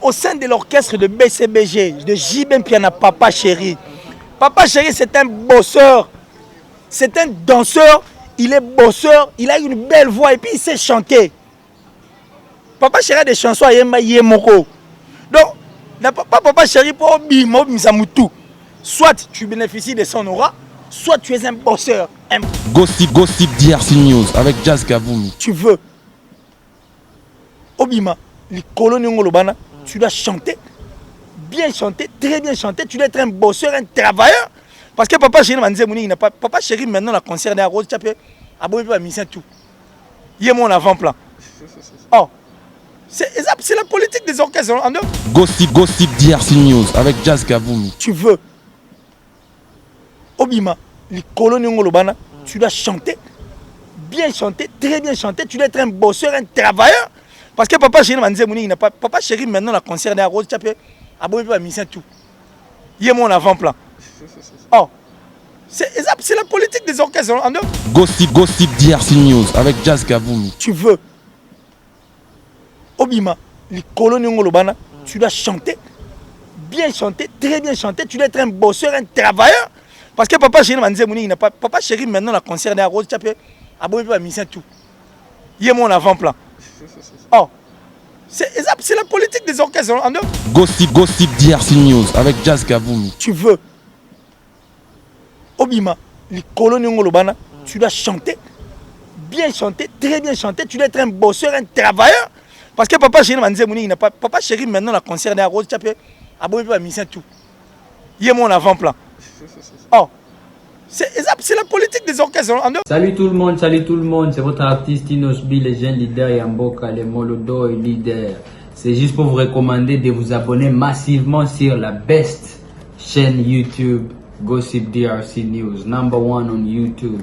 au sein de l'orchestre de BCBG, de JB Piana, Papa Chéri. Papa Chéri, c'est un bosseur, c'est un danseur, il est bosseur, il a une belle voix et puis il sait chanter. Papa Chéri a des chansons à Yemba Yemoko. Donc, Papa Chéri pour Bimo Misamutu. Soit tu bénéficies de son aura, soit tu es un bosseur. Gossip DRC News avec Jazz Kaboulou. Tu veux. Obima, les colonies Ngolobana, tu dois chanter, bien chanter, très bien chanter. Tu dois être un bosseur, un travailleur. Parce que Papa Chéri n'a pas. Papa Chéri maintenant la concerne à Rose Chapé, à Boïba Missin tout. Il est mon avant-plan. Oh. C'est la politique des orchestres. Gossip DRC News avec Jazz Kaboulou. Tu veux. Obima, les colonies Ngolobana, tu dois chanter, bien chanter, très bien chanter. Tu dois être un bosseur, un travailleur. Parce que Papa Chéri n'a pas. Papa Chéri maintenant la concerne à Rose Chapé, à Boïba Missin tout. Il est mon avant-plan. Oh. C'est la politique des orchestres. Gossip DRC News avec Jazz Kaboulou. Tu veux. Obima, les colonies Ngolobana, tu dois chanter, bien chanter, très bien chanter. Tu dois être un bosseur, un travailleur. Parce que Papa Chéri n'a pas. Papa Chéri maintenant la concerne à Rose Chapé, à Boïba Missin tout. Il est mon avant-plan. Oh. C'est la politique des orchestres. Gossip DRC News avec Jazz Kaboulou. Tu veux. Obima, les colonies Ngolobana, tu dois chanter, bien chanter, très bien chanter. Tu dois être un bosseur, un travailleur. Parce que Papa Chéri n'a pas. Papa Chéri maintenant la concerne à Rose Chapé, à Boïba Missin tout. Il est mon avant-plan. Oh. C'est la politique des orchestres. Salut tout le monde, c'est votre artiste Inosbi, les jeunes leaders Yamboka, les Molodo et leaders. C'est juste pour vous recommander de vous abonner massivement sur la best chaîne YouTube, Gossip DRC News, #1 on YouTube.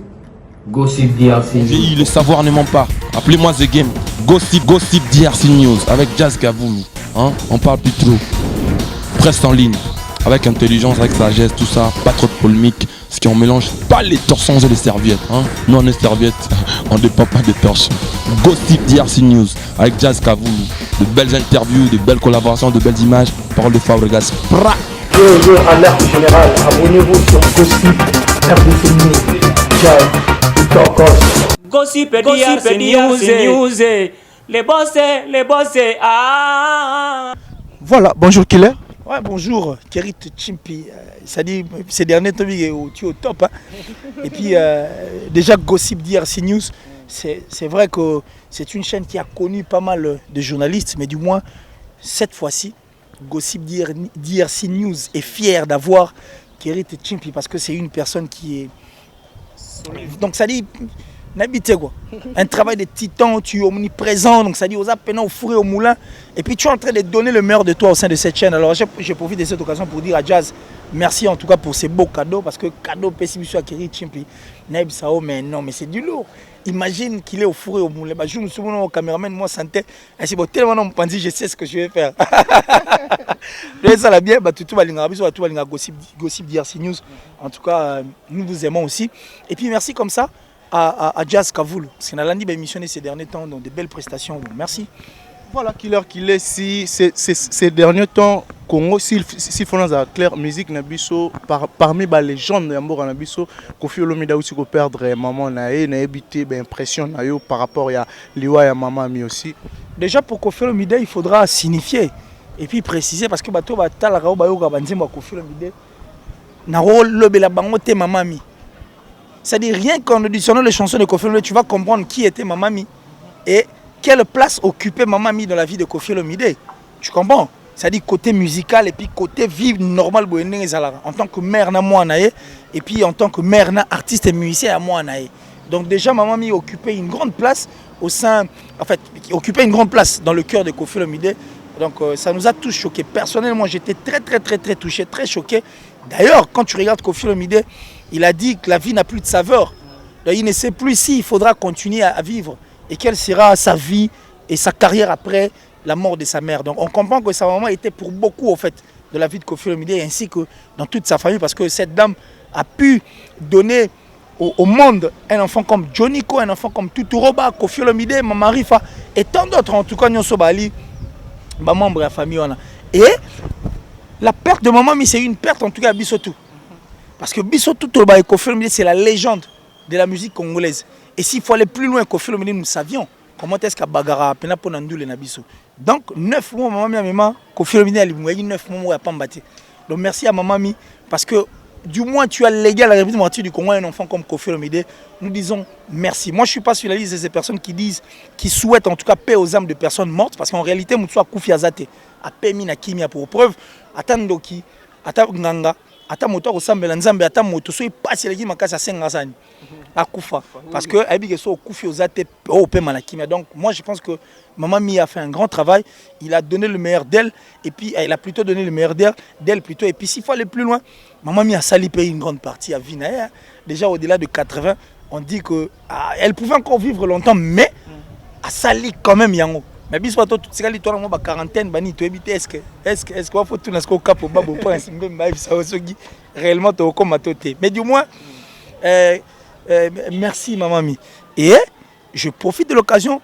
Gossip DRC News. Le savoir ne ment pas. Appelez-moi The Game. Gossip DRC News avec Jazz Kaboulou. Hein? On parle plus trop. Presse en ligne. Avec intelligence, avec sagesse, tout ça. Pas trop de polémique. Ce qui on mélange pas les torsons et les serviettes. Hein? Nous on est serviettes. On ne dépend pas des torsions. Gossip DRC News avec Jazz Kaboulou. De belles interviews, de belles collaborations, de belles images. Parole de Fabregas. Yo, alerte générale, abonnez-vous sur Gossip RDC News. Jazz, Gossip DRC News. Les boss, ah. Voilà, bonjour Killer. Ouais, bonjour, Kerit Chimpi. Ça dit, ces derniers temps, tu es au top. Hein. Et puis, déjà, Gossip DRC News, c'est vrai que c'est une chaîne qui a connu pas mal de journalistes, mais du moins, cette fois-ci, Gossip DRC News est fier d'avoir Kerit Chimpi parce que c'est une personne qui est. Donc, ça dit. N'habitez quoi. Un travail de titan, tu es omniprésent, donc ça dit aux appels au four et au moulin. Et puis tu es en train de donner le meilleur de toi au sein de cette chaîne. Alors je profite de cette occasion pour dire à Jazz, merci en tout cas pour ces beaux cadeaux, parce que cadeau pessimisme à Kerit Chimpi, Naib Sao, mais non, mais c'est du lourd. Imagine qu'il est au four et au moulin. Bah, je me souviens au caméraman, moi santé, et c'est bon, tellement on me pense, je sais ce que je vais faire. Ça la bien, bah, tout va Gossip DRC News. En tout cas, nous vous aimons aussi. Et puis merci comme ça. À Jazz Kaboulou, parce qu'on a lundi émissionné ces derniers temps dans de belles prestations. Merci. Voilà, Killer, si ces derniers temps, Congo, s'il faut nous clair, musique Nabiso, parmi les légendes de Yamboka Nabiso, Kofi Olomide aussi ko perdre maman nae, na habité impression nayo par rapport à Liwa et maman mi aussi. Déjà pour Kofi Olomide, il faudra signifier et puis préciser parce que bato ba tala ka ba yo ka banzemba Kofi Olomide. Na rôle lobela bango te maman mi. C'est-à-dire rien qu'en auditionnant les chansons de Kofi Olomide, tu vas comprendre qui était Mamami et quelle place occupait Mamami dans la vie de Kofi Olomide. Tu comprends? C'est-à-dire côté musical et puis côté vie normal en tant que mère na moi et puis en tant que mère na artiste et musicien à moi. Donc déjà Mamami occupait une grande place au sein, en fait, occupait une grande place dans le cœur de Kofi Olomide. Donc ça nous a tous choqués. Personnellement, j'étais très touché, très choqué. D'ailleurs, quand tu regardes Kofi Olomide, il a dit que la vie n'a plus de saveur. Donc, il ne sait plus s'il faudra continuer à vivre et quelle sera sa vie et sa carrière après la mort de sa mère. Donc on comprend que sa maman était pour beaucoup en fait de la vie de Kofi Olomide ainsi que dans toute sa famille parce que cette dame a pu donner au monde un enfant comme Joniko, un enfant comme Tuturoba, Kofi Olomide, Mama Rifa et tant d'autres. En tout cas, Nyonso Bali, membre de la famille. Et la perte de Maman Mi, c'est une perte en tout cas à Bissotou. Parce que Bissotou, Kofi Olomide, c'est la légende de la musique congolaise. Et s'il faut aller plus loin, Kofi Olomide, nous savions comment est-ce qu'à Bagara, Pena Ponandou, les Nabiso. Donc, 9 mois, Maman Mi, Kofi Olomide, il y a 9 mois, il n'y a pas. Donc, merci à Maman Mi, parce que du moins, tu as légué à la République démocratique du Congo un enfant comme Kofi Olomide. Nous disons merci. Moi, je ne suis pas sur la liste de ces personnes qui souhaitent en tout cas paix aux âmes de personnes mortes, parce qu'en réalité, Moutsu a Koufi Azate, a Pemi na Kimia pour preuve, Ata Ndoki, Ata Nganga, Ata Moto Osambela Nzambe, Ata Moto, so il passe les Makasa Sengazani, à Koufa. Parce que Abiy so Koufi Ozate, au Pema na Kimia. Donc, moi, je pense que Maman Mi a fait un grand travail. Il a donné le meilleur d'elle, et puis il a plutôt donné le meilleur d'elle plutôt. Et puis, s'il faut aller plus loin, Maman Mi a sali payé une grande partie à Vinaïa. Déjà au-delà de 80, on dit qu'elle pouvait encore vivre longtemps, mais a sali quand même Yango. Mais bis pas tout ce qu'il y a une quarantaine, bani tu habites est-ce que faut tout ce qu'on cap au babo pour réellement tu comme toté. Mais du moins merci Maman Mi. Et je profite de l'occasion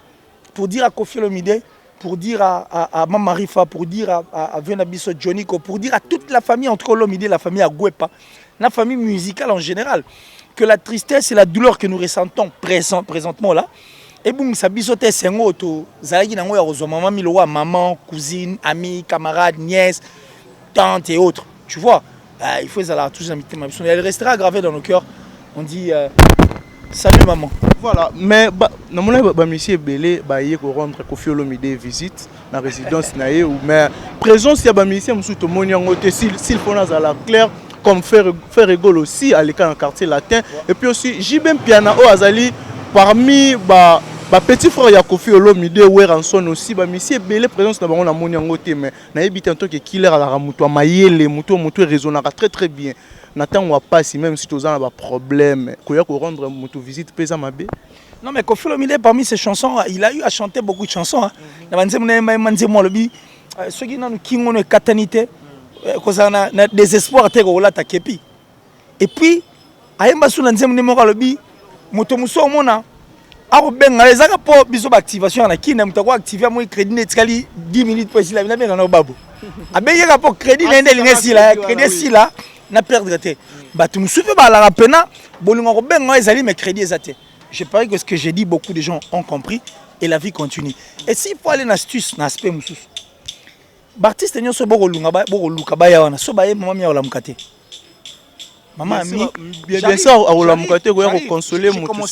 pour dire à Kofi Olomide, pour dire à Mama Rifa, pour dire à Venabiso Joniko, pour dire à toute la famille, entre Olomide, la famille Agwepa, la famille musicale en général, que la tristesse et la douleur que nous ressentons présentement là, et bon, ça bisote sengo to zalaki nango ya rozo maman miloa maman, cousine, amie, camarade, nièce, tante et autres. Tu vois, il faut ça là tous inviter ma personne. Elle restera gravée dans nos cœurs. On dit salut maman. Voilà, mais na mona ba monsieur Belé ba yé ko rendre Kofi Olomide visite na résidence na ye ou mais présence ya ba monsieur musu to moni yango te s'il faut na la clair comme faire rigole aussi à l'école en quartier latin et puis aussi Jibem Piana o azali parmi petit frère ya Kofi Olomide Weranson aussi monsieur Belé présence na bango na moni yango te mais na yebi tanto que killer ala muto mayele muto raisonnera très bien. Nathan ou pas si même si tu as un problème, qu'il faut rendre une visite pesa mabe. Non mais Kofi Olomide parmi ses chansons, il a eu à chanter beaucoup de chansons. Ceux qui n'ont qu'une catanité, na désespoir te rola ta kepi. Et puis ayemba sous l'anzem numéro lobi, moto muso mona. Alors ben les aga po biso activation na ki na mutako activer moi crédit netkali 10 minutes pour sila na ben na babo. Abenye ka po crédit nende lingesi la crédit sila na perdre te. Ba tu me souviens ba la rapena bolingo ko ben ezali mes crédits ezate. Je parie que ce que j'ai dit beaucoup de gens ont compris et la vie continue. Et s'il faut aller na astuce na aspect mususu. Baptiste nyoso boko lunga ba boko luka ba ya wana so ba ye mama mi ya la mukate. Maman a mis bien ça à la mukate ko ya ko consoler mon tout.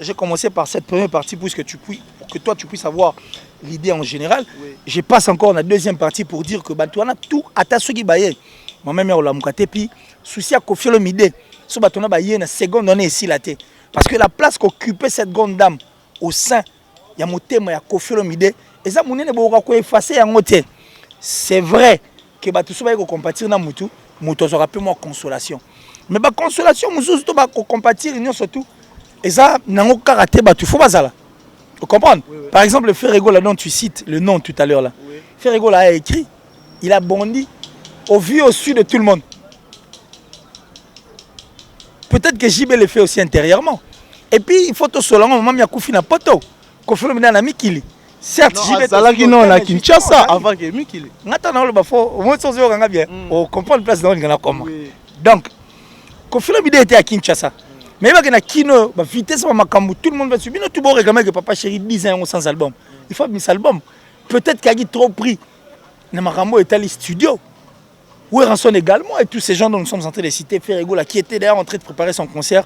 J'ai commencé par cette première partie pour que toi tu puisses avoir l'idée en général. Oui. Je passe encore dans la deuxième partie pour dire que bah tu as tout à ta soki baye. Maman mi ya la mukate puis souci à Kofi Olomide. So ba tona ba ye na seconde on est ici là té. Parce que la place qu'occupait cette grande dame au sein ya motema ya Kofi Olomide eza munene boka ko effacer yango té. C'est vrai que bah tout ça va compatir na mutu, mutu sera peu moins consolation. Mais la consolation, nous ba compatir surtout. Et ça, nango karaté ba tu faut bazala. Vous comprenez? Oui. Par exemple, le Ferrego là dont tu cites le nom tout à l'heure là. Oui. Ferrego là a écrit, il a bondi au vu au sud de tout le monde. Peut-être que JB le fait aussi intérieurement. Et puis il faut tout cela, maman ya Koufi na poto. Kofi Olomide na mikili. Certes, JB Zalaki non la Kinshasa avant que mikili. Ngata na lo ba fo, au moins sozo nga bien. On comprend le place dans ngana comment. Donc Kofi Olomide était à Kinshasa. Mais il y a Kino, vitesse, tout le monde va subir. Nous, tout le monde réclame que Papa Chéri 10 ans sans album. Il faut mis album. Peut-être qu'il y a trop pris. Namarambo est allé studio. Weranson également. Et tous ces gens dont nous sommes en train de citer, Ferrego, qui était d'ailleurs en train de préparer son concert.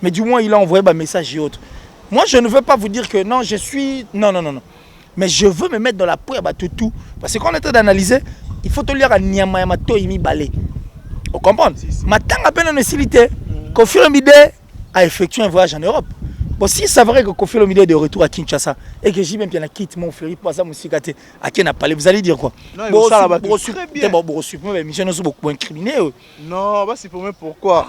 Mais du moins, il a envoyé un message et autres. Moi, je ne veux pas vous dire que non, je suis. Non. Mais je veux me mettre dans la poire à tout. Parce que quand on est en train d'analyser, il faut te lire à Nyama Yamato Imi Balé. Vous comprenez? Maintenant, à peine en facilité, Kofi Olomide a effectué un voyage en Europe. Bon, si c'est vrai que Kofi Olomide est de retour à Kinshasa et que j'ai même bien quitté mon frère pour ça, à qui n'a parlé, vous allez dire quoi? Non, bon, ça va très bien. Bon, mais mission nous beaucoup incriminé. Non, c'est pour moi pourquoi?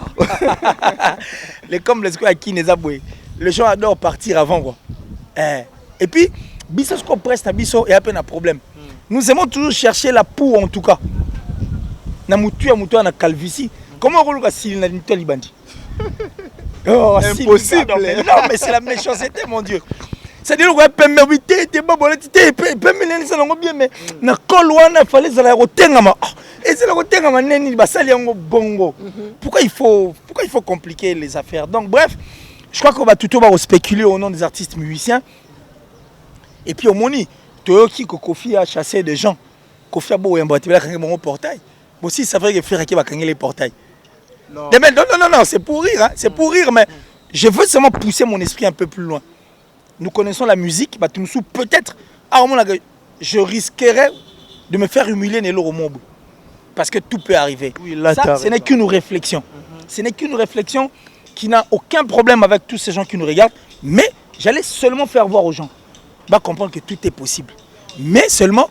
Les comme les à qui les aboués. Les gens adorent partir avant quoi. Et puis, biso ce qu'on presse na biso et à peine un problème. Nous aimons toujours chercher la poux en tout cas. Na mutu na calvitie. Comment on regarde s'il n'a pas libandi? Oh, impossible. Non, mais c'est la méchanceté, mon Dieu. c'est-à-dire que pembe bité te baboleti te pembe neni ça nango bien mais na kolwana fallait ça la rotengama et c'est la rotengama neni basali yango bongo. Pourquoi il faut compliquer les affaires? Donc bref, je crois qu'on va tout spéculer au nom des artistes musiciens. Et puis au moni Toyoki Kofi a chassé des gens. Kofi a beau yamba te la kangi mon portail. Bon si c'est vrai que frère qui va kangi les portails. Non, c'est pour rire, hein, c'est pour rire, mais je veux seulement pousser mon esprit un peu plus loin. Nous connaissons la musique, bah, peut-être, je risquerais de me faire humilier Nelo Romobo. Parce que tout peut arriver. Oui, là, ça, ce n'est qu'une réflexion. Ce n'est qu'une réflexion qui n'a aucun problème avec tous ces gens qui nous regardent, mais j'allais seulement faire voir aux gens, bah, comprendre que tout est possible. Mais seulement,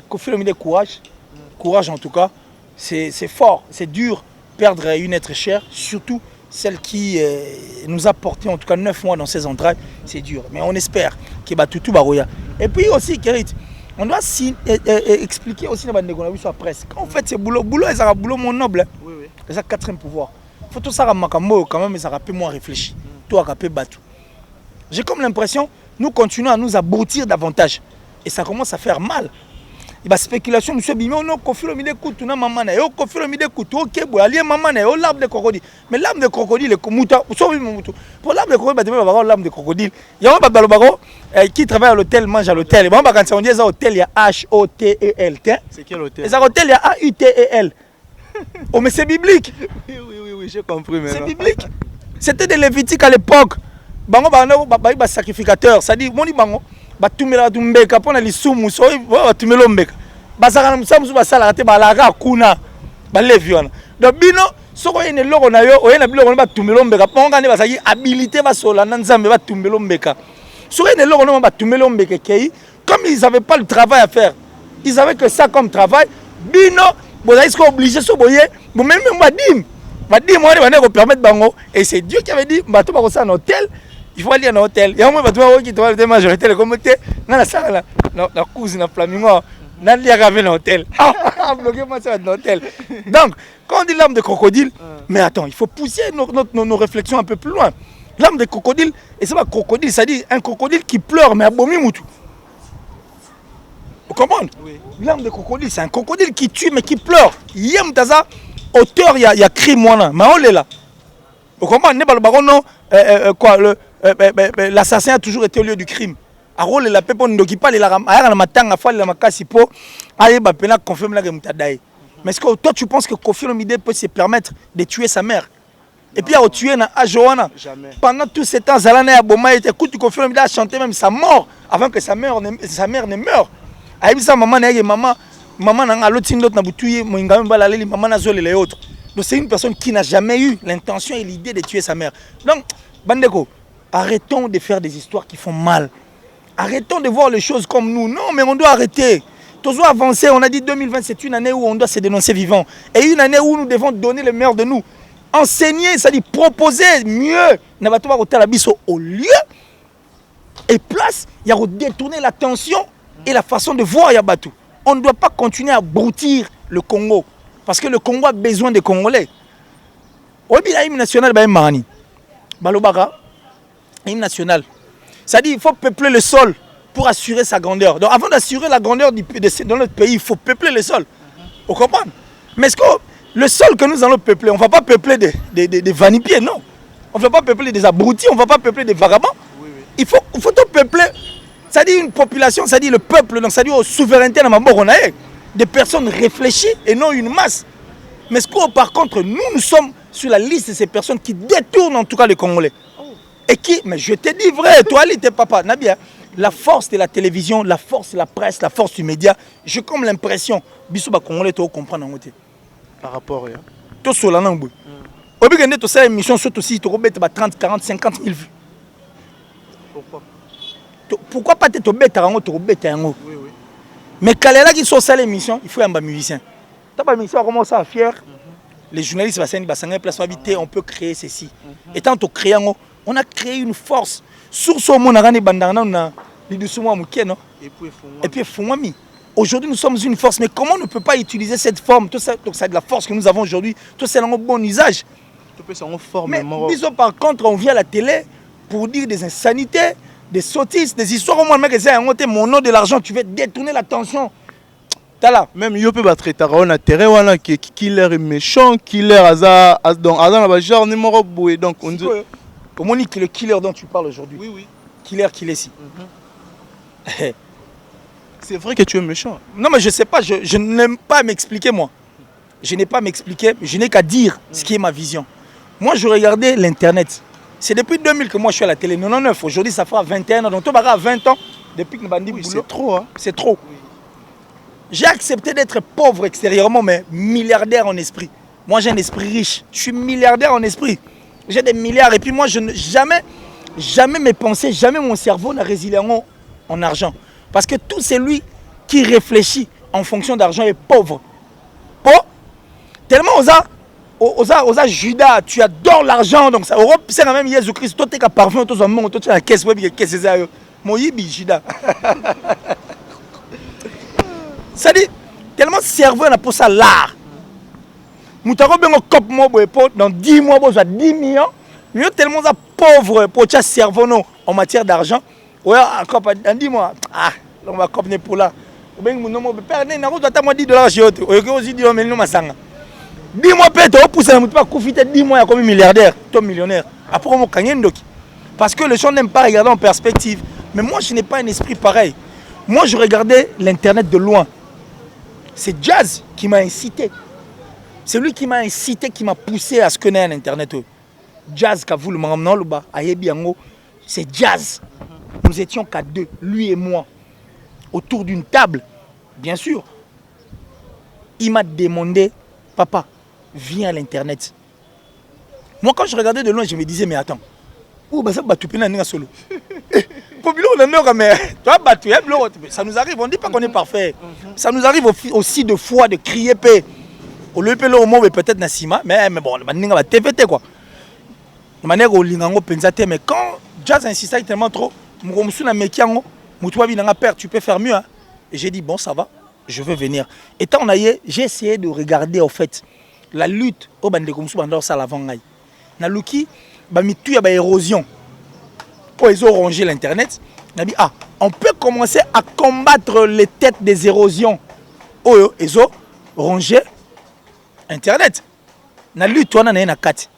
Kofi Olomide, courage en tout cas, c'est fort, c'est dur. Perdre une être chère, surtout celle qui nous a porté en tout cas 9 mois dans ses entrailles, c'est dur. Mais on espère qu'il va tout baroya. Et puis aussi, Kérit, on doit expliquer aussi dans la presse. Quand on fait ce boulot, c'est un boulot mon noble. Oui, oui. C'est un quatrième pouvoir. Il faut tout ça quand même, mais ça rappelle moins réfléchi. Tout à rappel bateau. J'ai comme l'impression, nous continuons à nous abrutir davantage. Et ça commence à faire mal. Il y a spéculation, monsieur Bimé, on a Kofi Olomide Koutou, on a maman, on a Kofi Olomide Koutou, ok, bon, allié maman, on a l'arbre de crocodile. Mais l'arbre de crocodile, pour l'arbre de crocodile, il y a l'arbre de crocodile. Il y a un barbaro qui travaille à l'hôtel, mange à l'hôtel. Et quand on dit à l'hôtel, il y a H-O-T-E-L. C'est quel hôtel? Et à l'hôtel, il y a A-U-T-E-L. Oh, mais c'est biblique. Oui, j'ai compris. C'est biblique. C'était des Lévitiques à l'époque. Bango, sacrificateur. Ça dit, mon bango. Batumela tumbeka pona lisumu so batumela ombeka basaka na musamusu basala te balaka kuna balevi wana donc bino soko ene loko na yo oyena biloko na batumela ombeka ponga ne basaki habilité basola na nzambe batumela ombeka soko ene loko na batumela ombeka kei comme ils avaient pas le travail à faire, ils avaient que ça comme travail, bino bozali sont obligés so boye bo même badim wana ko permettre bango et c'est Dieu qui avait dit bato ba ko ça un hôtel. Il faut aller à un hôtel. Il y a un moment qui doit être majorité de communauté. Dans la salle, la cousine, la flamingo, dans l'hôtel. Bloquez-moi ça dans l'hôtel. Donc, quand on dit l'âme de crocodile, mais attends, il faut pousser nos réflexions un peu plus loin. L'âme de crocodile, et c'est pas crocodile, ça dit un crocodile qui pleure, mais à Bomimoutou. Vous comprenez? Oui. L'âme de crocodile, c'est un crocodile qui tue, mais qui pleure. Yem Taza, auteur, il y a crime, mais on est là. Vous comprenez? L'assassin a toujours été au lieu du crime. Mais est-ce que toi tu penses que Kofi Olomide peut se permettre de tuer sa mère? Et puis à tuer à Johanna. Pendant tout ce temps, Zalana et Aboma étaient écoute, Kofi Olomide a chanté même sa mort avant que sa mère ne meure. Donc c'est une personne qui n'a jamais eu l'intention et l'idée de tuer sa mère. Donc, Bandeko, arrêtons de faire des histoires qui font mal. Arrêtons de voir les choses comme nous. Non, mais on doit arrêter. Toujours avancer. On a dit 2020, c'est une année où on doit se dénoncer vivant. Et une année où nous devons donner le meilleur de nous. Enseigner, c'est-à-dire proposer mieux. Au lieu et place, il y a détourner l'attention et la façon de voir Yabatou. On ne doit pas continuer à broutir le Congo. Parce que le Congo a besoin des Congolais. Obi la hymne nationale ba marani. Balobaka hymne national. Ça dit il faut peupler le sol pour assurer sa grandeur. Donc avant d'assurer la grandeur dans notre pays, il faut peupler le sol. Vous comprenez? Mais est-ce que le sol que nous allons peupler, on ne va pas peupler des vanipiers, non. On ne va pas peupler des abrutis, on ne va pas peupler des vagabonds. Oui, oui. Il faut tout peupler. Ça dit une population, ça dit le peuple, donc ça dit aux souveraineté dans ma bourgogne. Des personnes réfléchies et non une masse. Mais ce que par contre, nous sommes sur la liste de ces personnes qui détournent en tout cas les Congolais. Et qui, mais je te dis vrai, toi, tes papa, Nabia, la force de la télévision, la force de la presse, la force du média, j'ai comme l'impression, Bissouba Congolais, tu comprends en côté. Par rapport à tout cela, non, oui. Au bout de cette émission, surtout si tu remets 30, 40, 50 000 vues. Pourquoi pas te bête à un oui, oui. Mais quand il y a qui sont salés l'émission, il faut un musicien. Tu as un musicien, on commence à faire. Les journalistes, on peut créer ceci. Et tant que créant, on a créé une force. Sur ce moment, on a bandana, et puis aujourd'hui, nous sommes une force. Mais comment on ne peut pas utiliser cette forme? Tout ça, c'est de la force que nous avons aujourd'hui. Tout ça, c'est un bon usage. Mais par contre, on vient à la télé pour dire des insanités. des sottises, des histoires au moins, mec, c'est mon nom de l'argent, tu veux détourner l'attention. T'as là. Même yo peut battre on a terrain wana qui killer est méchant, killer aza donc aza na ba genre numéro boué donc on dit au moins le killer dont tu parles aujourd'hui. oui. Killer ici. C'est vrai que tu es méchant. Non mais je sais pas, je n'aime pas m'expliquer moi. Je n'ai pas à m'expliquer, je n'ai qu'à dire ce qui est ma vision. Moi je regardais l'internet. C'est depuis 2000 que moi je suis à la télé. 99, aujourd'hui ça fera 21 ans. Donc toi à 20 ans depuis que nous bandit boulot. C'est trop hein. C'est trop. Oui. J'ai accepté d'être pauvre extérieurement mais milliardaire en esprit. Moi j'ai un esprit riche. Je suis milliardaire en esprit. J'ai des milliards et puis moi je ne jamais mes pensées, jamais mon cerveau n'a résilié en argent. Parce que tout celui qui réfléchit en fonction d'argent est pauvre. Pauvre. Tellement osa Judas, tu adores l'argent, donc ça Europe c'est quand même Jésus-Christ. Toi t'es qu'à parfum, toi tu as la caisse web, qu'est-ce que c'est ça? Moi yibi Judas. Ça dit tellement cerveau on a pour ça l'art. Moutaro ben un cop moi dans 10 mois besoin 10 millions. Mieux tellement ça pauvre pour ta cerveau non en matière d'argent. Ouais, encore dans 10 mois. Ah, on va copner pour là. Ben mon mo père na ko tata moi $10 chez autre. Oyo aussi dit mais non masanga. 10 mois peut-être au pousser mutu pas profiter 10 mois comme milliardaire, toi millionnaire. Après on gagner ndoki. Parce que les gens n'aiment pas regarder en perspective. Mais moi je n'ai pas un esprit pareil. Moi je regardais l'internet de loin. C'est Jazz qui m'a incité. C'est lui qui m'a incité, qui m'a poussé à ce que n'ait l'internet. Jazz qu'a voulu m'emmener c'est Jazz. Nous étions qu'à deux, lui et moi, autour d'une table, bien sûr. Il m'a demandé, papa, viens à l'internet. Moi, quand je regardais de loin, je me disais, mais attends, où ça va tout pénal solo? Ça nous arrive, on ne dit pas qu'on est parfait. Ça nous arrive aussi de fois de crier paix. Au lieu de moment peut-être Nassima, mais bon, on va TVT quoi. De manière au lingango pensate, mais quand Jazz insistait tellement trop, tu peux faire mieux. Hein? Et j'ai dit bon ça va, je veux venir. Étant naïe, j'ai essayé de regarder en fait la lutte au bande comme ça dans ça l'avant naïe. Na luki, ba mitu ya ba érosion. Pour ils ont rongé l'internet, on a dit ah, on peut commencer à combattre les têtes des érosions. Oh, ils ont rongé internet. Na lutte on a na 4.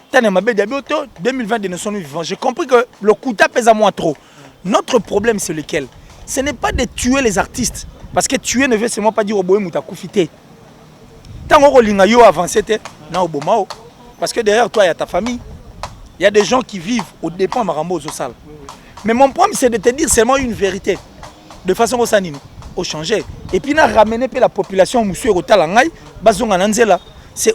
2020 de nations vivantes. J'ai compris que le coup pèse à moi trop. Notre problème c'est lequel? Ce n'est pas de tuer les artistes. Parce que tuer ne veut seulement pas dire au boé mouta koufité. Tant qu'on a yo avancé, parce que derrière toi il y a ta famille. Il y a des gens qui vivent au dépens Marambo au salle. Mais mon problème c'est de te dire seulement une vérité. De façon au changer. Et puis on a ramené la population monsieur au Talangay, bazonga nanzela.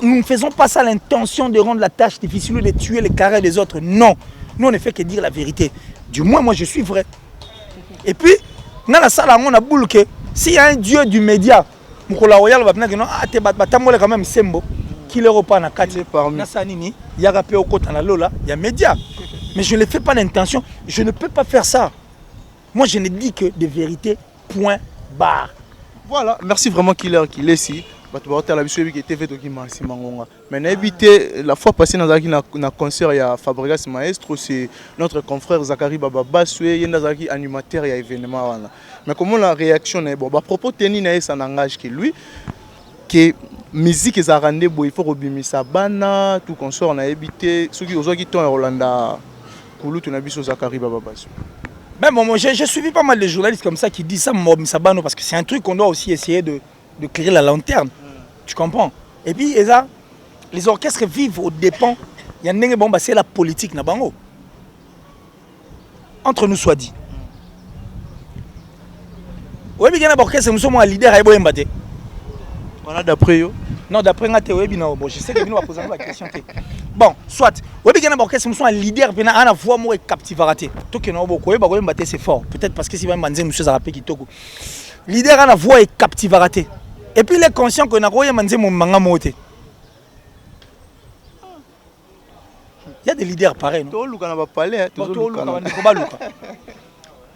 Nous ne faisons pas ça l'intention de rendre la tâche difficile ou de tuer les carrés des autres. Non. Nous, on ne fait que dire la vérité. Du moins, moi, je suis vrai. Et puis, dans la salle, on a boule que s'il y a un dieu du média, Moukola Royal va venir quand même Sembo, qui le repas na kati na sanini, il y a rappé au côté na lola, il y a média. Mais je ne fais pas l'intention, je ne peux pas faire ça. Moi, je ne dis que des vérités, point barre. Voilà, merci vraiment Killer qui est ici. Mais la fois passée dans un concert, il y a Fabregas Maestro, c'est notre confrère Zachary Baba Basoué, il y a un animateur, il y a événement. Mais comment la réaction est bon, à propos de ça n'engage que lui, que musique est rendez il faut rebimir sa bana, tout concert on a évité, ceux qui ont quitté Rolanda, pour lui, tu as vu Zachary Baba Basoué. Mais bon, j'ai suivi pas mal de journalistes comme ça qui disent ça, parce que c'est un truc qu'on doit aussi essayer de clairer la lanterne. Tu comprends? Et puis, les orchestres vivent aux dépens. Il y a une bon, c'est la politique. Entre nous soit dit. Oui, mais il y a un orchestre, nous sommes un leader. Voilà, d'après eux. Non, d'après moi, bon, je sais que nous allons poser la question. Bon, soit. Oui, mais il y a un orchestre, nous sommes un leader. Il y a un voix moi captivaraté. Tout que nous avons c'est fort. Peut-être parce que si vous avez monsieur Zarapé qui toko. Leader a la voix est captivaraté. Et puis il est conscient qu'on a rien mangé mon manga moté. Il y a des leaders pareils.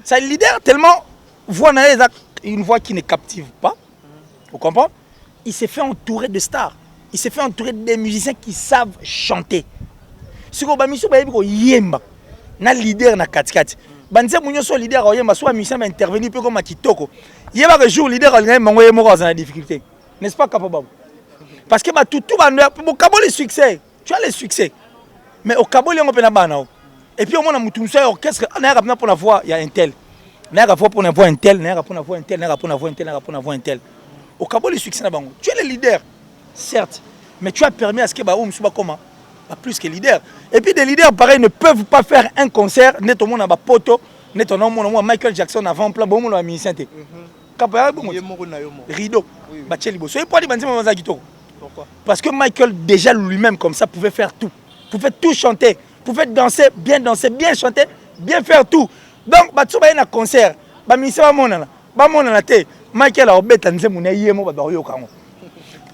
C'est un leader tellement une voix qui ne captive pas. Vous comprenez? Il s'est fait entourer de stars. Il s'est fait entourer des musiciens qui savent chanter. Ce qu'on va yemba. na leader na katikati banze munyo so leader oyemba so musicien va intervenir peu comme kitoko yeba que jour leader alinga mango yemo en difficulté n'est-ce pas capable parce que tout bando pour kaboli succès tu as le succès mais au kaboli on peut na bana et puis au moins mutu muso orchestre na ya pour la voix il y a un tel na ya pour la voix un tel na ya pour la voix un tel na ya pour la voix un tel na ya pour la voix un tel au kaboli succès na bango tu es le leader certes mais tu as permis à ce que ba ou musuba comment pas plus que leader. Et puis des leaders pareil ne peuvent pas faire un concert net au monde à poto net au monde Michael Jackson avant plein bon monde à musicien té. Capable bon rideau Bacheli Bosso. Et pour les bandits dans Agito. Pourquoi? Parce que Michael déjà lui-même comme ça pouvait faire tout. Pouvait tout chanter, pouvait danser, bien chanter, bien faire tout. Donc batso ba na concert, ba musicien ba monana té. Michael a obeta nze mona yemo ba yo kango.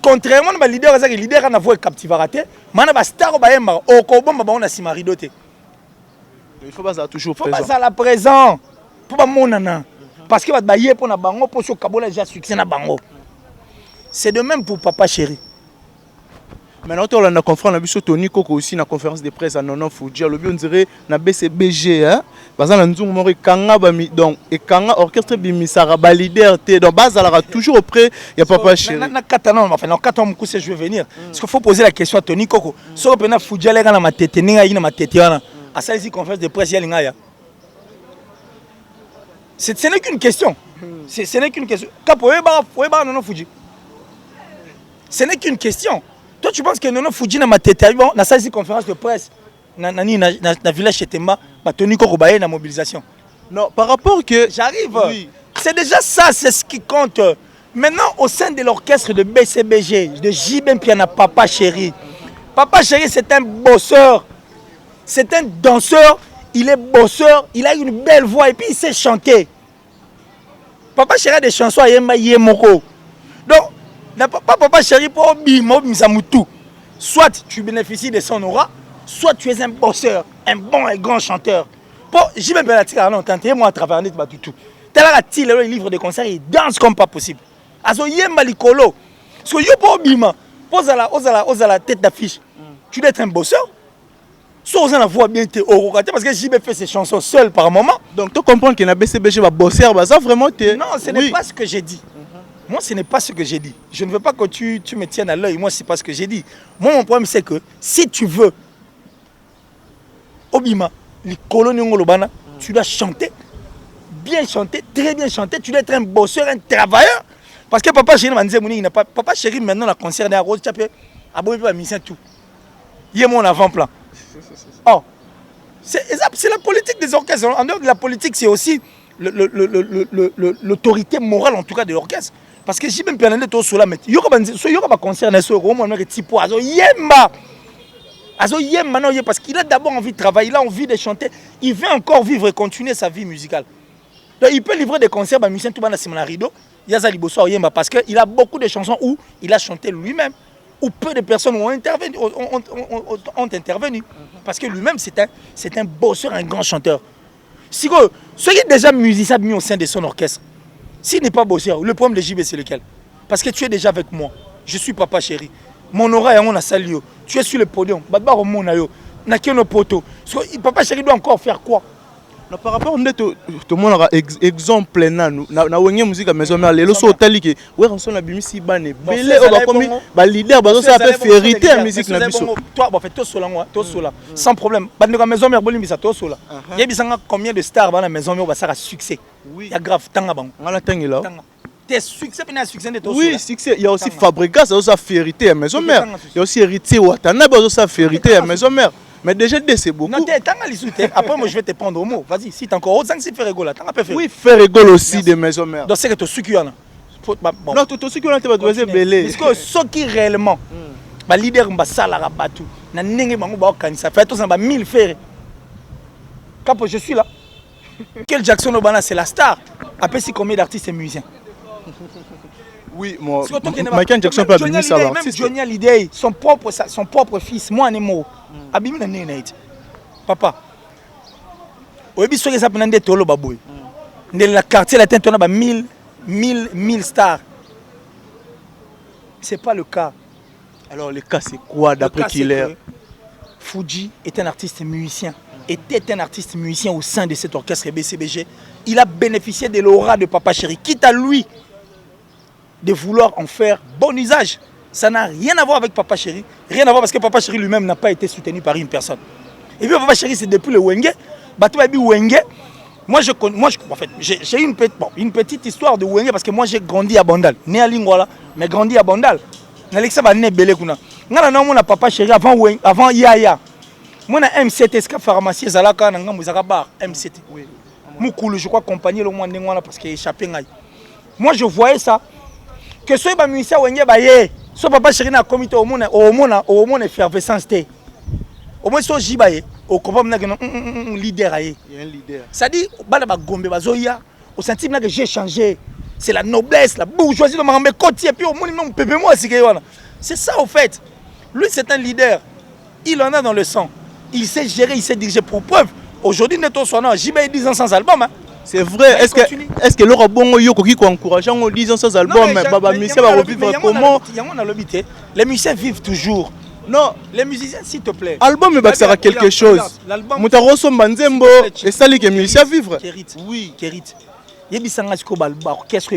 Contrairement à leader, les leaders ont voix captivaraté, mais les stars au Kobomba on a simaridoté. Il faut pas ça toujours présent. Il faut pas ça la présent. Pour pas monana. Parce que va bailler pour na bango pour ce Kabola déjà succès na bango. C'est de même pour Papa Chéri. Maintenant on a conférence na biso Tony Koko aussi na conférence de presse à Nono Foudia le on dirait na BCBG hein parce que na nzungu mori kanga ba mi donc et kanga orchestre bimisara ba leader té donc bazala toujours auprès ya Papa Chéri na katana enfin na katana mko je vais venir parce qu'il faut poser la question à Tony Koko so pena Foudia les na matete ninga ina matete wana à ça ici conférence de presse ya linga ya ce n'est qu'une question ce n'est qu'une question kapo eba Nono Foudia ce n'est qu'une question. Toi, tu penses que Nono Foudia na matete bon na saisi conférence de presse na village Chetemba ba Tony Koko baye na mobilisation. Non, par rapport que j'arrive. Oui. C'est déjà ça, c'est ce qui compte. Maintenant au sein de l'orchestre de BCBG, de JB Piana Papa Chéri. Papa Chéri c'est un bosseur. C'est un danseur, il est bosseur, il a une belle voix et puis il sait chanter. Papa Chéri a des chansons à Yemba Yemoko. Donc Papa Chéri pour Bimo Misamutu. Soit tu bénéficies de son aura, soit tu es un bosseur, un bon et grand chanteur. Pour j'y même pas la non, tentez moi à travers net batutu. Tel il livre de concert, il danse comme pas possible. Azo yemba likolo. Parce que yo pour Bima, pose à la tête d'affiche. Tu dois être un bosseur. Soit on la voix bien au parce que JB fait ses chansons seul par moment. Donc tu comprends qu'il y a BCBG va bosser, ça vraiment non, ce n'est pas ce que j'ai dit. Moi, ce n'est pas ce que j'ai dit. Je ne veux pas que tu me tiennes à l'œil. Moi, ce n'est pas ce que j'ai dit. Moi, mon problème, c'est que si tu veux, Obima, les colonies ngolobana, tu dois chanter, bien chanter, très bien chanter. Tu dois être un bosseur, un travailleur. Parce que Papa Chéri, il n'a pas. Papa Chéri, maintenant, la concerne à Rose, tu as fait. Aboué, pas mis tout. Il y a mon avant-plan. Oh, c'est la politique des orchestres. En dehors de la politique, c'est aussi l'autorité morale, en tout cas, de l'orchestre. Parce que si même Pianande to sola met yo ba concert na so ko mo na tipo azo yemba non parce qu'il a d'abord envie de travailler, il a envie de chanter, il veut encore vivre et continuer sa vie musicale. Donc il peut livrer des concerts ba musicien tout bana simana rido, yaza liboso yemba parce que il a beaucoup de chansons où il a chanté lui-même où peu de personnes ont intervenu ont intervenu parce que lui-même c'est un bosseur, un grand chanteur. Si ceux qui sont déjà musiciens mis au sein de son orchestre. S'il n'est pas bosseur, le problème de JB c'est lequel? Parce que tu es déjà avec moi. Je suis Papa Chéri. Mon aura est en salio. Tu es sur le podium. Badbar au monde ayo. Na keno poto. Papa Chéri doit encore faire quoi? Non, par rapport à tout le monde a exemple na wenge musique à maison mère les so tali que ouais on son abimi si bané belé on va comme ba leader ba ça fait vérité à musique na biso. Toi ba fait to sola moi, to sola. Sans problème. Ba na maison mère bolimi ça to sola. Yebisanga combien de stars ba na maison mère ba ça a succès. Oui. Il y a grave tanga bango. Ngala tangi là. Tes succès puis na succès de to sola. Oui, succès, il y a aussi Fabrica ça aussi vérité à maison mère. Il y a aussi héritier Watana ba ça vérité à maison mère. Mais déjà, c'est beaucoup. Non, après, moi, je vais te prendre au mot. Vas-y, si tu as encore autre, si faire rigolo, tu as fait. Oui, faire rigolo aussi de maison mère. Donc, c'est que tu as su qu'il y en a. Non, tu as su qu'il y en a, tu vas devoir belé. Parce que ce qui réellement, le leader, ça la rabattu. Na n'engue mango ba okanisa. Fait tout ça, 1000 ferrés. Quand je suis là. Michael Jackson Obana, c'est la star. Après, c'est combien d'artistes et musiciens? Oui, moi, Michael Jackson peut abîmer ça. Même Johnny Hallyday, son propre fils, moi, Nemo, abîme le nez. Papa, au début, ce que ça peut être tolo baboui. Dans le quartier latin, on a 1000 stars. Ce n'est pas le cas. Alors, le cas, c'est quoi d'après qu'il est? Fouji est un artiste musicien. était un artiste musicien au sein de cet orchestre BCBG, il a bénéficié de l'aura de Papa Chéri, quitte à lui de vouloir en faire bon usage. Ça n'a rien à voir avec Papa Chéri, rien à voir parce que Papa Chéri lui-même n'a pas été soutenu par une personne. Et puis Papa Chéri, c'est depuis le Wenge. Moi, en fait, j'ai une petite histoire de Wenge parce que moi, j'ai grandi à Bandal. Né à Lingwala, mais grandi à Bandal. Nalexa va né belé kuna. Ngala na mon Papa Chéri avant Yaya. Moi, na MCT ska pharmacie zalaka na ngambu zaka bar MCT. Mukulu, je crois compagnie le moins ndengwana parce qu'il échappé ngai. Moi, je voyais ça que soit ba musicien Wenge ba ye, soit Papa Chéri na comité au monde effervescence té. Au moins so jibaye au comprendre que leader aye. Il y a un leader. Ça dit bala ba gombe bazoya au sentiment que j'ai changé. C'est la noblesse, la bourgeoisie de Marambe Koti et puis au moins non pépé moi c'est ça au fait. Lui c'est un leader. Il en a dans le sang. Il sait gérer, il sait diriger pour preuve. Aujourd'hui Neto Soana, jibaye 10 ans sans album hein. C'est vrai. Est-ce que l'Europe bon yoko qui encourage en 10 ans sans album mais baba musicien va revivre comment? Les musiciens vivent toujours. Non, les musiciens, s'il te plaît. Album, mais ça sera quelque chose. Moutaroso Manzembo, et ça, les musiciens vivre. Oui, Kérit. Il y a des gens qui ont orchestre,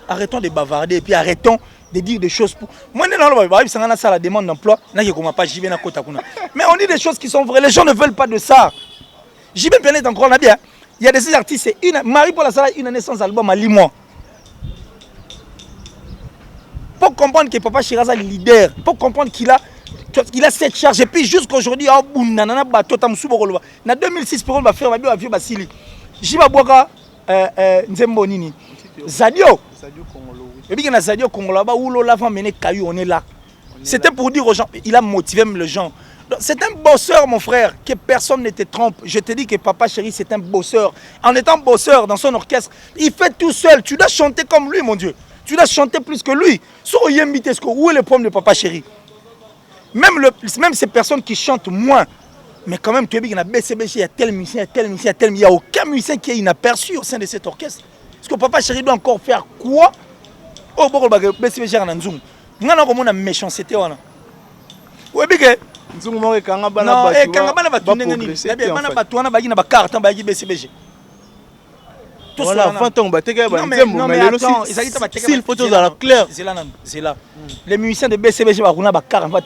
arrêtons de bavarder et puis arrêtons de dire des choses. Moi, la demande d'emploi. Mais on dit des choses qui sont vraies. Les gens ne veulent pas de ça. J'y vais bien encore bien. Il y a des artistes, Marie pour la salle, une année sans album à 10 mois. Pour comprendre que Papa Chéri est leader, pour comprendre qu'il a cette charge. Et puis jusqu'aujourd'hui, en 2006, pour faire un vieux Basili. Jibaboka Nzembo Nini. Zadio. Et puis, il y a Zadio Congolais, où l'on mené Caillou, on est là. C'était pour dire aux gens, il a motivé les gens. C'est un bosseur, mon frère, que personne ne te trompe. Je te dis que Papa Chéri, c'est un bosseur. En étant bosseur dans son orchestre, il fait tout seul. Tu dois chanter comme lui, mon Dieu. Tu dois chanter plus que lui. Où est le problème de Papa Chéri? Même ces personnes qui chantent moins, mais quand même, tu es bien, il y a BCBG, il y a tel musicien, il n'y a aucun musicien qui est inaperçu au sein de cet orchestre. Est-ce que Papa Chéri doit encore faire quoi? Oh, BCBG en Nzoum. Il y a une méchanceté. Oui, bien. Non, voilà, 20 ans, mais s'il faut tout à la claire. C'est là. Les musiciens de BCBG, on a 40 ans.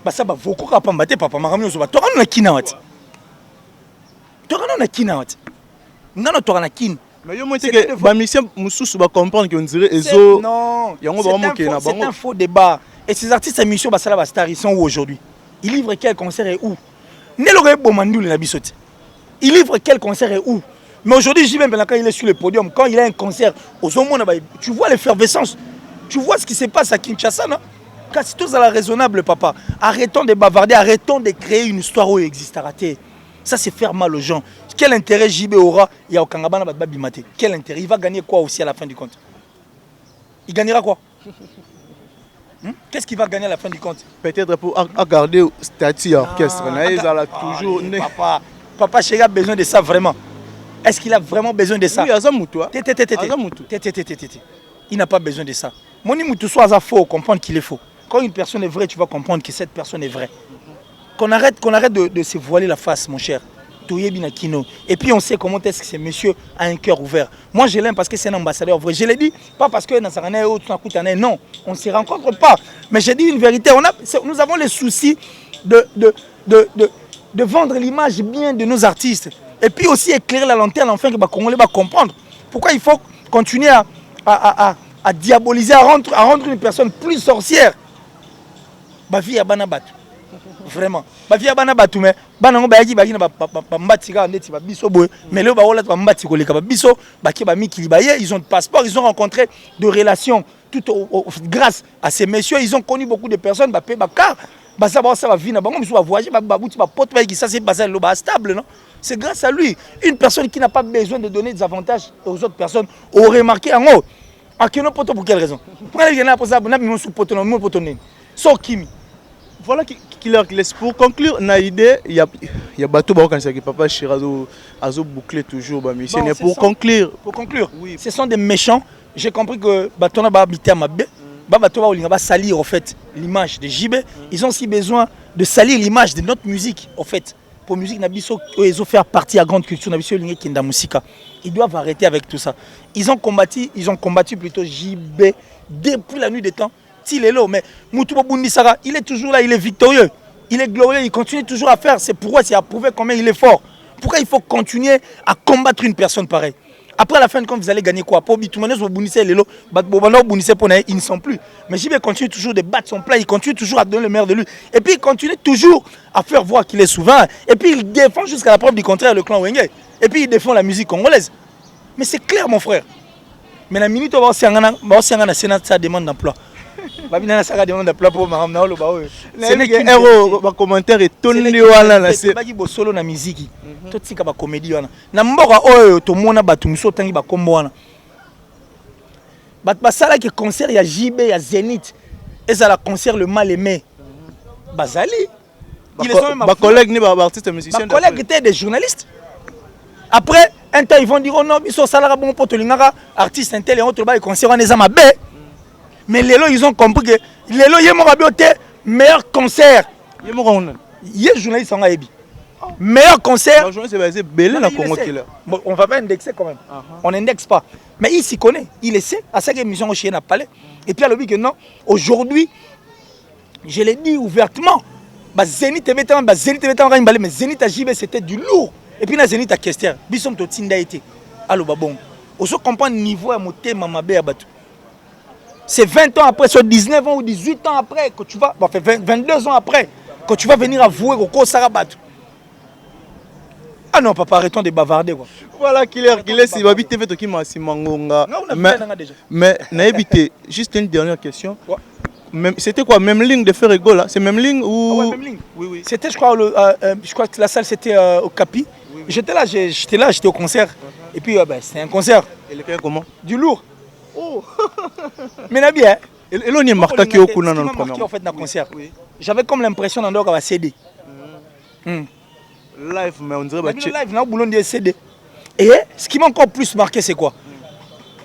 Ça va beaucoup à pambater, papa. Ma ramène au soba. Tu as un kinawat. Tu as un kinawat. Non, tu as un kin. Mais yo monte que les musiciens mususu va comprendre qu'on dirait ezo. Non. C'est un faux débat. Et ces artistes à mission Basala Bastar, ils sont où aujourd'hui? Ils livrent quel concert et où? Nelore Bomandou le Nabisote. Il livre quel concert et où? Mais aujourd'hui, J.B. quand il est sur le podium, quand il a un concert, tu vois l'effervescence. Tu vois ce qui se passe à Kinshasa, non? Car c'est tout à la raisonnable, papa. Arrêtons de bavarder, arrêtons de créer une histoire où il existe. Arrêtez. Ça, c'est faire mal aux gens. Quel intérêt J.B. aura? Il y a au Kangabana Babimate. Quel intérêt? Il va gagner quoi aussi à la fin du compte? Il gagnera quoi? Qu'est-ce qu'il va gagner à la fin du compte? Peut-être pour garder le statut orchestre. Toujours. Papa Chéri a besoin de ça vraiment. Est-ce qu'il a vraiment besoin de ça? Oui, il n'a pas besoin de ça. Mon Moutou soit faux, comprendre qu'il est faux. Quand une personne est vraie, tu vas comprendre que cette personne est vraie. Qu'on arrête de se voiler la face, mon cher. Et puis on sait comment est-ce que ce monsieur a un cœur ouvert. Moi je l'aime parce que c'est un ambassadeur vrai. Je l'ai dit, pas parce que non, on ne se rencontre pas. Mais j'ai dit une vérité, nous avons le souci de vendre l'image bien de nos artistes. Et puis aussi éclairer la lanterne afin que les Congolais va comprendre. Pourquoi il faut continuer à diaboliser, à rendre une personne plus sorcière. Bavi Abanabat. Vraiment. Bavi Abanabat, mais Banango Bayagi Bagina Bambatika, Biso Boy, mais le Baola Bambatiko, les Kabiso, Baki Bami Kilibaye, ils ont de passeport, ils ont rencontré de relations. Grâce à ces messieurs, ils ont connu beaucoup de personnes, Bapé Bakar. Ça va venir, va voyager, ça c'est stable, non? C'est grâce à lui. Une personne qui n'a pas besoin de donner des avantages aux autres personnes aurait marqué en haut. Pour quelle raison? Voilà qui leur laisse. Pour conclure, Naïdé, il y a bateau qui Papa Chéri a bouclé toujours. Pour conclure, oui. Ce sont des méchants. J'ai compris que Batona va habiter à Mabé. Babato va salir en fait l'image de JB. Ils ont aussi besoin de salir l'image de notre musique en fait. Pour musique Nabiso, ils ont fait partie à grande culture Nabiso Lingé Kinda Musika. Ils doivent arrêter avec tout ça. Ils ont combattu plutôt JB depuis la nuit des temps. Il est là, mais Moutou Bundisara, il est toujours là, il est victorieux, il est glorieux, il continue toujours à faire. C'est pourquoi c'est à prouver combien il est fort. Pourquoi il faut continuer à combattre une personne pareille? Après la fin, quand vous allez gagner quoi? Pour Bitumanes, vous bounissez les lots, ils ne sont plus. Mais JB continue toujours de battre son plat, il continue toujours à donner le meilleur de lui. Et puis il continue toujours à faire voir qu'il est souverain. Et puis il défend jusqu'à la preuve du contraire le clan Wenge. Et puis il défend la musique congolaise. Mais c'est clair, mon frère. Mais la minute où on va ça demande d'emploi. Commentaire et solo na musique totika ba comédie wana na mboka oyo to mona batu miso tangi ba kombo wana bat basala ke concert ya JB ya Zénith ezala concert le mal aimé bazali ba collègue ni ba artiste musicien ba collègue étaient des journalistes. Après un temps ils vont dire oh non biso salara bon poto lingaka artiste intel et autre ba concert wana eza mabe. Mais les lots, ils ont compris que les lots, ils ont meilleur concert. Ils sont journalistes en Haïti. Meilleur concert. Bon, on ne va pas indexer quand même. On n'indexe pas. Mais il s'y connaît. Il le sait. À cette émission, on a parlé. Et puis, il a dit que non. Aujourd'hui, je l'ai dit ouvertement. Zénith TV, mais Zénith à JB, c'était du lourd. Et puis, Zénith à Kester. Bissom Totinda été. Alors, bon. On se comprend le niveau à monter, Mamabé à Batou. C'est 20 ans après, soit 19 ans ou 18 ans après, que tu vas, 22 ans après, que tu vas venir avouer au Kosarabat. Ah non, papa, arrêtons de bavarder. Quoi. Voilà, qu'il est, si Babi TV, qui m'a si mangonga. Mais, Naïbité, juste une dernière question. C'était quoi, même ligne de Ferrego là? C'est même ligne ou. Ah ouais, même ligne. Oui, oui. C'était, je crois que la salle c'était au Capi. Oui, oui. J'étais là, j'étais au concert. Et puis, c'était un concert. Et lequel comment? Du lourd. Oh. Mais n'a bien. Et l'on est marqué qui au coup dans le premier. En fait dans le concert. Oui. J'avais comme l'impression d'endroit qu'on va céder. Live mais on dirait bah live là boulon de CD. Et ce qui m'a encore plus marqué c'est quoi?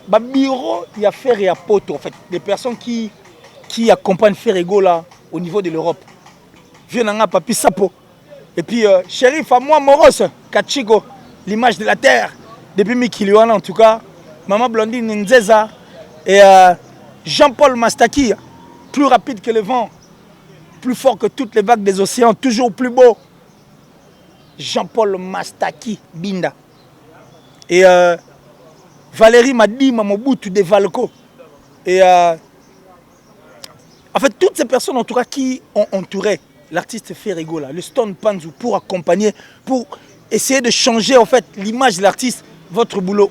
Bah bureau il y a Fer et à Poto en fait des personnes qui accompagnent Ferrego là au niveau de l'Europe. Viens dans papi Sapo. Et puis Shérif à moi Moros Kachiko l'image de la terre depuis Mikiliwana en tout cas. Maman Blondine Nzeza et Jean-Paul Mastaki, plus rapide que le vent, plus fort que toutes les vagues des océans, toujours plus beau. Jean-Paul Mastaki, Binda. Et Valérie Madi, Mamobutu de Valco. Et en fait, toutes ces personnes en tout cas qui ont entouré l'artiste Ferrego, là, le Stone Panzou, pour accompagner, pour essayer de changer en fait l'image de l'artiste, votre boulot.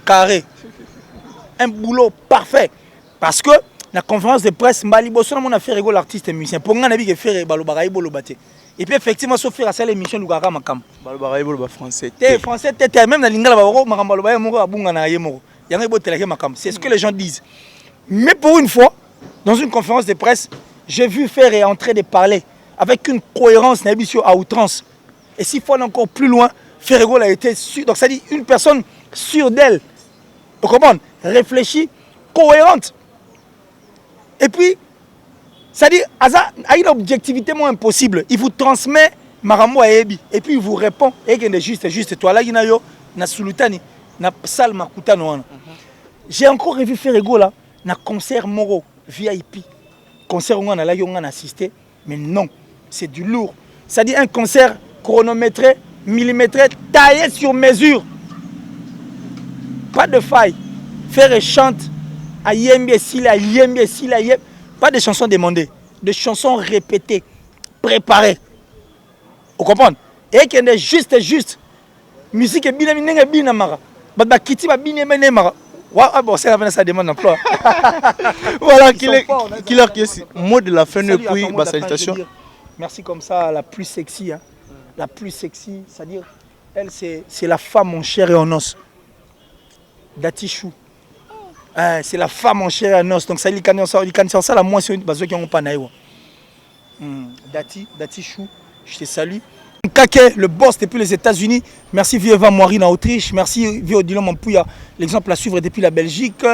Carré. Un boulot parfait. Parce que la conférence de presse, on a fait rigoler l'artiste et musicien. Pour moi, on a dit que faire Balobaraï Bolobate. Et puis effectivement, sauf faire à l'émission Lugara Makam. Balobaraï Boloba français. T'es français, t'es même dans l'Ingala Baro, Marambalobaï Moro, Abungana Yemoro. C'est ce que les gens disent. Mais pour une fois, dans une conférence de presse, j'ai vu faire et en train de parler avec une cohérence à outrance. Et s'il faut aller encore plus loin, Ferrego a été sûr. Donc ça dit une personne sûre d'elle. Vous comprenez? Réfléchie, cohérente. Et puis, ça dit, à une objectivité moins impossible. Il vous transmet Marambo à Ebi. Et puis il vous répond. Et qu'il est juste. Toi là, il y a na Sultani, na Sal Makutano. J'ai encore revu Ferrego là, na concert Moro, VIP. Concert où on a assisté. Mais non, c'est du lourd. Ça dit un concert chronométré, millimétré, taillé sur mesure. Pas de faille. Faire et chante à Yembe Sila, pas de chansons demandées, de chansons répétées, préparées. Vous comprenez? Et qu'il est juste. Musique est bien mara. Bah Kitty va bien mara. Ah bon, c'est la fin de sa demande d'emploi. Voilà, qu'il est mot de la fin depuis ma salutation. Merci comme ça, la plus sexy. Hein. La plus sexy, c'est-à-dire, elle, c'est la femme en chair et en os. Datichou. C'est la femme en chair et en os. Donc, ça, il y ça la moitié de ceux qui n'ont pas naïwa. Datichou, je te salue. Kake, le boss depuis les États-Unis. Merci Vieux Van Moirine en Autriche. Merci Vieux Odilon Mampouya, l'exemple à suivre depuis la Belgique.